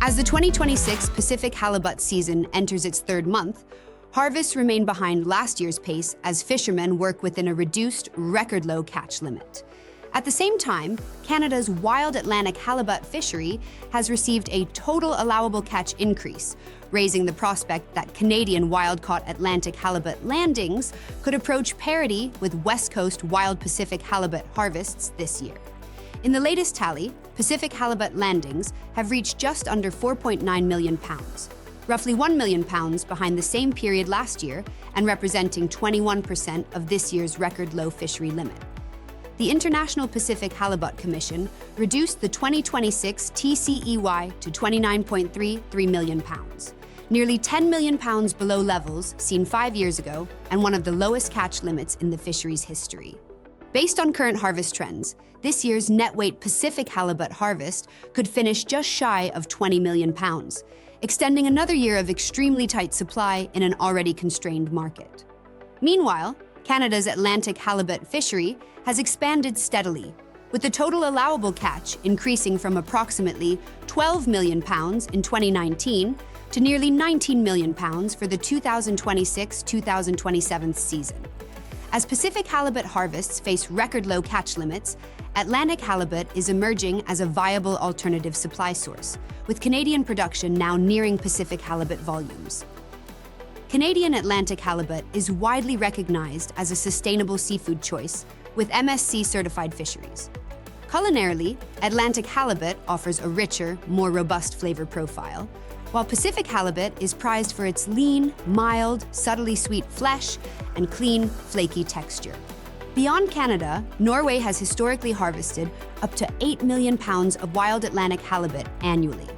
As the 2026 Pacific halibut season enters its third month, harvests remain behind last year's pace as fishermen work within a reduced, record-low catch limit. At the same time, Canada's wild Atlantic halibut fishery has received a total allowable catch increase, raising the prospect that Canadian wild-caught Atlantic halibut landings could approach parity with West Coast wild Pacific halibut harvests this year. In the latest tally, Pacific halibut landings have reached just under 4.9 million pounds, roughly 1 million pounds behind the same period last year and representing 21% of this year's record-low fishery limit. The International Pacific Halibut Commission reduced the 2026 TCEY to 29.33 million pounds, nearly 10 million pounds below levels seen 5 years ago and one of the lowest catch limits in the fishery's history. Based on current harvest trends, this year's net weight Pacific halibut harvest could finish just shy of 20 million pounds, extending another year of extremely tight supply in an already constrained market. Meanwhile, Canada's Atlantic halibut fishery has expanded steadily, with the total allowable catch increasing from approximately 12 million pounds in 2019 to nearly 19 million pounds for the 2026-2027 season. As Pacific halibut harvests face record-low catch limits, Atlantic halibut is emerging as a viable alternative supply source, with Canadian production now nearing Pacific halibut volumes. Canadian Atlantic halibut is widely recognized as a sustainable seafood choice with MSC-certified fisheries. Culinarily, Atlantic halibut offers a richer, more robust flavor profile, while Pacific halibut is prized for its lean, mild, subtly sweet flesh and clean, flaky texture. Beyond Canada, Norway has historically harvested up to 8 million pounds of wild Atlantic halibut annually,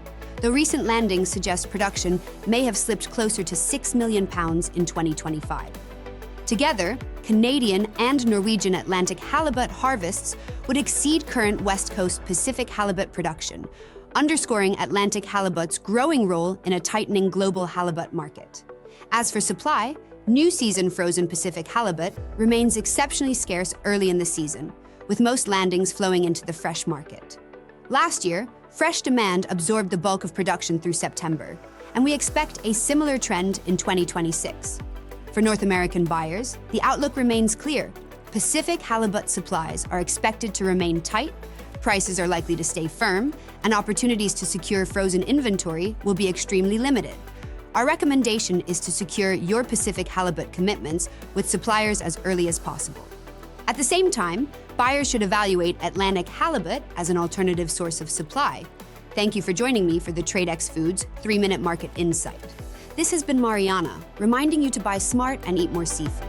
though recent landings suggest production may have slipped closer to 6 million pounds in 2025. Together, Canadian and Norwegian Atlantic halibut harvests would exceed current West Coast Pacific halibut production, underscoring Atlantic halibut's growing role in a tightening global halibut market. As for supply, new season frozen Pacific halibut remains exceptionally scarce early in the season, with most landings flowing into the fresh market. Last year, fresh demand absorbed the bulk of production through September, and we expect a similar trend in 2026. For North American buyers, the outlook remains clear. Pacific halibut supplies are expected to remain tight, prices are likely to stay firm, and opportunities to secure frozen inventory will be extremely limited. Our recommendation is to secure your Pacific halibut commitments with suppliers as early as possible. At the same time, buyers should evaluate Atlantic halibut as an alternative source of supply. Thank you for joining me for the Tradex Foods 3-Minute Market Insight. This has been Mariana, reminding you to buy smart and eat more seafood.